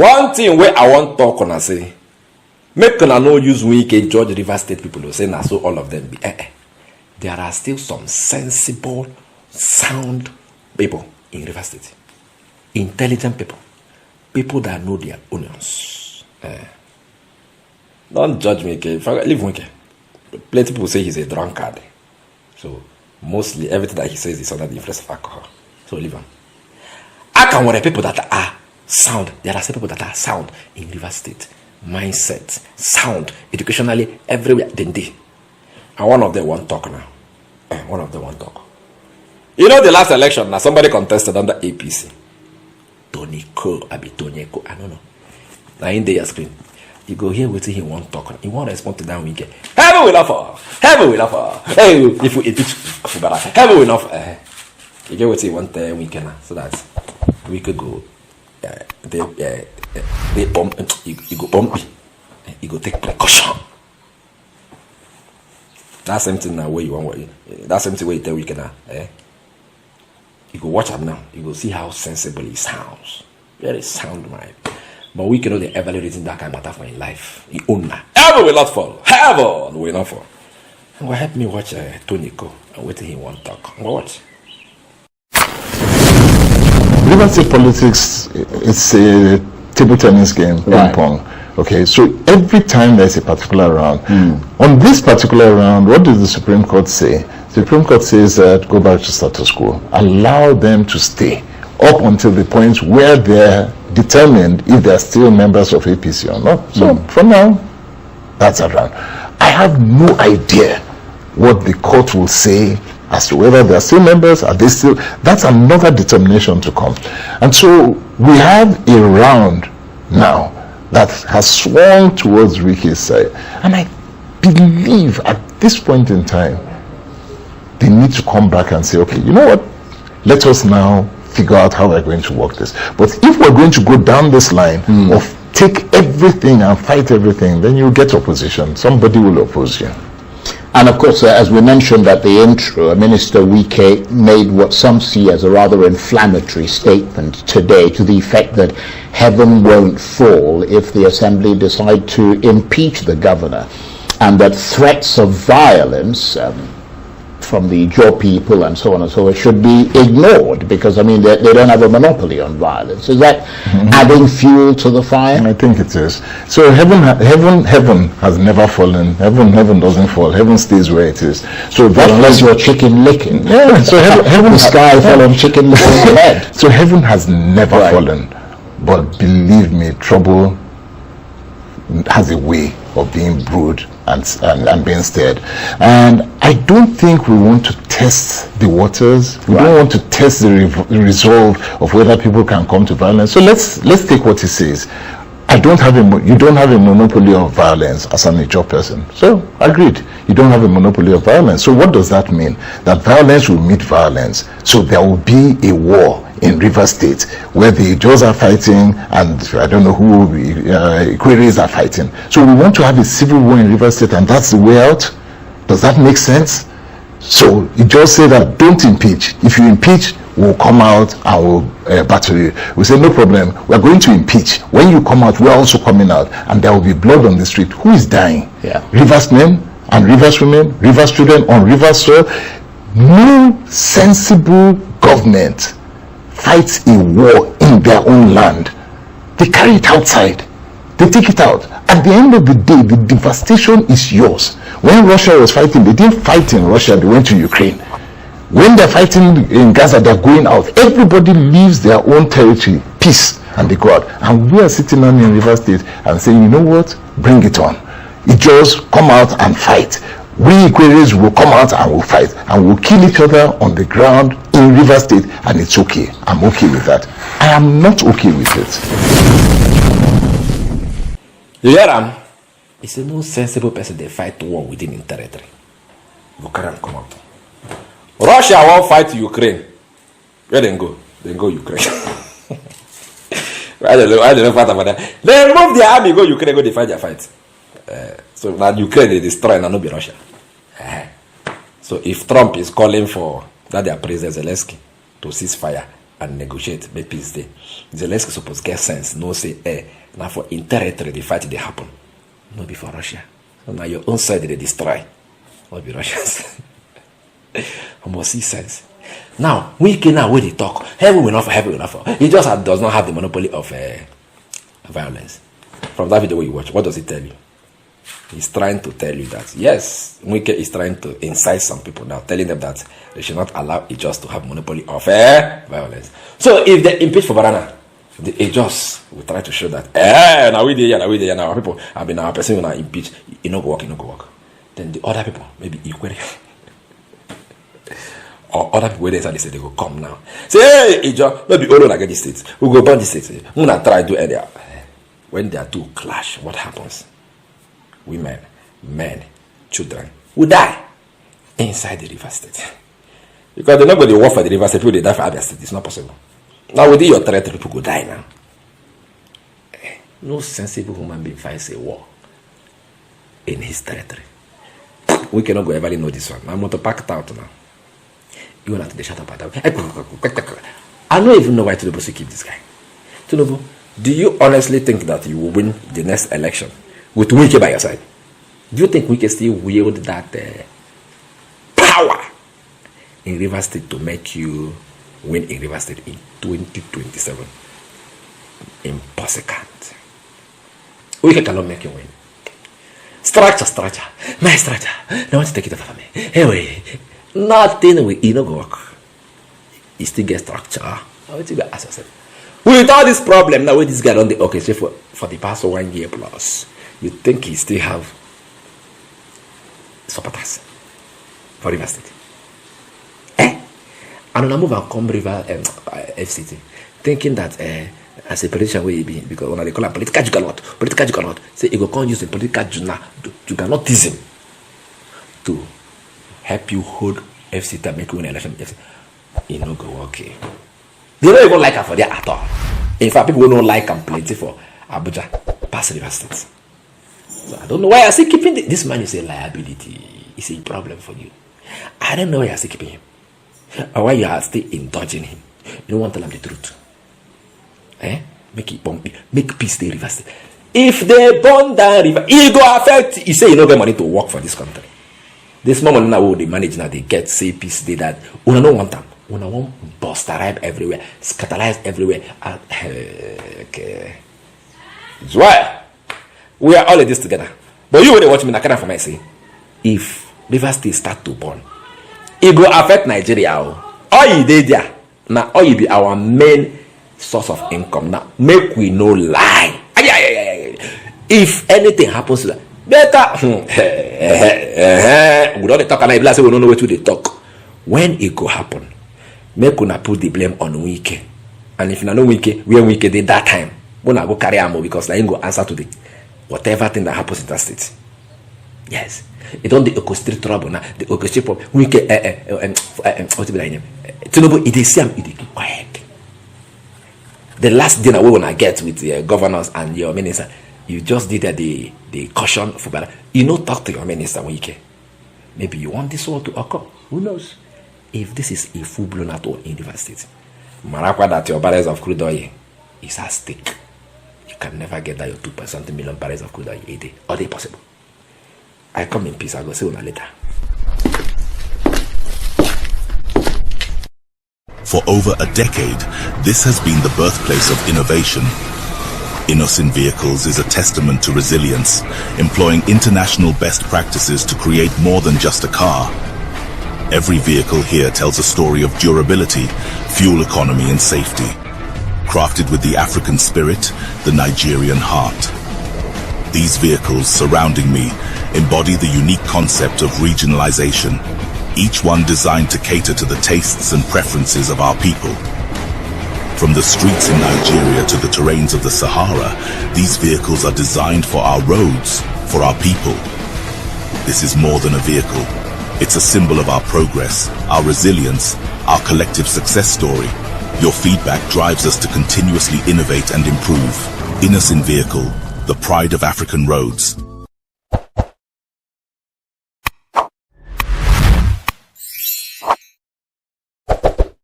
One thing where I want to talk on and say, make una no use Wike judge Rivers State people who say na so all of them be. There are still some sensible, sound people in Rivers State. Intelligent people. People that know their onions. Don't judge me, okay? Leave Wike. Plenty people say he's a drunkard. So mostly everything that he says is under the influence of alcohol. So leave him. I can want people that are sound. There are some people that are sound in Rivers State. Mindset, sound, educationally, everywhere. Then they. And one of them won't talk now. One of them won't talk. You know the last election, now somebody contested under APC. Tonye Cole, Tonye Cole, I don't know. Now in their screen. You go here with he won't talk. He won't respond to that weekend. Heaven will not fall. Heaven will not fall. Hey, if we impeach Fubara, heaven will not fall. You get what he want weekend so that we could go. They bump. You go bumpy. You go take precaution. That's something now where you want. That's something where you tell weekend now. You go watch him now. You go see how sensible he sounds. Very sound mind. But we cannot evaluating that kind of matter for in life. He own that. Heaven will not fall. Heaven will not fall. And go help me watch Tonye Cole and wait till he won't talk. Go watch. Rivers State politics, it's a table tennis game, ping pong. Okay, so every time there's a particular round, on this particular round, what does the Supreme Court say? The Supreme Court says that go back to status quo. Allow them to stay up until the point where they're determined if they're still members of APC or not. So from now, that's around. I have no idea what the court will say as to whether they're still members, are they still, that's another determination to come. And so we have a round now that has swung towards Wike's side. And I believe at this point in time, they need to come back and say, okay, you know what? Let us now figure out how we're going to work this. But if we're going to go down this line of take everything and fight everything, then you get opposition. Somebody will oppose you. And of course, as we mentioned at the intro, Minister Wike made what some see as a rather inflammatory statement today to the effect that heaven won't fall if the Assembly decide to impeach the governor, and that threats of violence from the Jaw people and so on and so forth should be ignored because, I mean, they don't have a monopoly on violence. Is that adding fuel to the fire? I think it is. So heaven has never fallen. Heaven doesn't fall. Heaven stays where it is. So that unless you're chicken licking. Yeah. So heaven the sky fell on chicken licking head. So heaven has never fallen. But believe me, trouble has a way of being brewed and being stirred. And I don't think we want to test the waters. We don't want to test the resolve of whether people can come to violence. So let's take what he says. You don't have a monopoly of violence as an mature person. So agreed, you don't have a monopoly of violence. So what does that mean? That violence will meet violence. So there will be a war in Rivers State where the Jaws are fighting and I don't know who queries are fighting. So we want to have a civil war in Rivers State, and that's the way out. Does that make sense? So you just say that don't impeach. If you impeach, we'll come out and we'll battle you. We say no problem, we're going to impeach. When you come out, we're also coming out, and there will be blood on the street. Who is dying? Rivers men and Rivers women, Rivers children on Rivers soil. No sensible government fights a war in their own land. They carry it outside. They take it out. At the end of the day, the devastation is yours. When Russia was fighting, they didn't fight in Russia, they went to Ukraine. When they're fighting in Gaza, they're going out. Everybody leaves their own territory, peace, and they go out. And we are sitting on in Rivers State and saying, you know what? Bring it on. It just come out and fight. We Equatorians will come out and we'll fight. And we'll kill each other on the ground in Rivers State, and it's okay. I'm okay with that. I am not okay with it. You hear him? It's a no sensible person they fight war within in territory. You can't come out. Russia won't fight Ukraine. Where they go? They go Ukraine. I don't know what about that. They move their army, go Ukraine, go they fight their fight. So now Ukraine they destroy and not be Russia. So if Trump is calling for that their president Zelensky to cease fire, and negotiate, make peace there. Zelensky supposed get sense, no say, now for in territory the fight they happen. No be for Russia. So now your own side they destroy. Not be Russians. I must see sense. Now, we can now where they talk. Heaven will not for heaven will not for. He just does not have the monopoly of violence. From that video you watch, what does he tell you? He's trying to tell you that yes, Wike is trying to incite some people now, telling them that they should not allow Ijos to have monopoly of violence. So if they impeach for Barana, the Ijos will try to show that now we there, now people have been our person will impeach, it no go work. Then the other people, maybe Ikwere or other people where they say they go come now. Say, hey, Ijo, not be all like this state. We go burn this state. We gonna try to do any. When they are two clash, what happens? Women, men, children will die inside the Rivers State. Because they're not going to war for the Rivers State, people they die for Abia State. It's not possible. Now within your territory, people go die now. No sensible human being fights a war in his territory. We cannot go ever know this one. I'm going to pack it out now. You will have to shut up. I don't even know why Tinubu keep this guy. Tinubu, do you honestly think that you will win the next election with Wike by your side? Do you think Wike still wield that power in Rivers State to make you win in Rivers State in 2027? Impossible. Wike cannot make you win. Structure. My structure. They want to take it over from me. Anyway, nothing will go work. You still get structure. I want to go ask yourself. Without this problem, now with this guy on the orchestra for the past 1 year plus, you think he still have supporters for River State? And I move and come River FCT, thinking that as a politician will be, because when they call it political juggernaut, say you go come use the political juggernautism to help you hold FCT and make you win an election. You know, go okay. They don't even like her for there at all. In fact, people don't like them plenty for Abuja, past River State. So I don't know why I still keeping this man is a liability. It's a problem for you. I don't know why I still keeping him. Or why you are still indulging him. You don't want to tell him the truth. Make it bomb. Make peace the River State. If they burn down river, it go affect. You say you don't get money to work for this country. This moment now they manage now they get say peace they that we don't want them. We don't want bust arrive everywhere, scatterize everywhere. Okay. That's why we are all in this together. But you when they watch me, I can't for my say. If River State start to burn, it go affect Nigeria. All you did there now, all you be our main source of income. Now make we no lie. If anything happens to that, better we don't talk and I say we don't know what they talk. When it go happen, make una put the blame on Wike. And if you know Wike, where Wike did that time, we not go carry ammo because I ain't go answer to the whatever thing that happens in that state. Yes. It don't the Oko Street trouble now. The Oko Street problem. Wike what's the name? Tinubu, it is Siam, it is quiet. The last dinner we wanna get with the governors and your minister, you just did the caution for better. You know, talk to your minister Wike. Maybe you want this war to occur. Who knows? If this is a full-blown at all in Rivers State, Marakwa that your barrels of crude oil is at stake. You can never get that your 2.something million barrels of crude oil a day. Are they possible? I come in peace. I'll go see you later. For over a decade, this has been the birthplace of innovation. Innoson Vehicles is a testament to resilience, employing international best practices to create more than just a car. Every vehicle here tells a story of durability, fuel economy and safety. Crafted with the African spirit, the Nigerian heart. These vehicles surrounding me embody the unique concept of regionalization, each one designed to cater to the tastes and preferences of our people. From the streets in Nigeria to the terrains of the Sahara, these vehicles are designed for our roads, for our people. This is more than a vehicle. It's a symbol of our progress, our resilience, our collective success story. Your feedback drives us to continuously innovate and improve. Innoson Vehicle, the pride of African roads.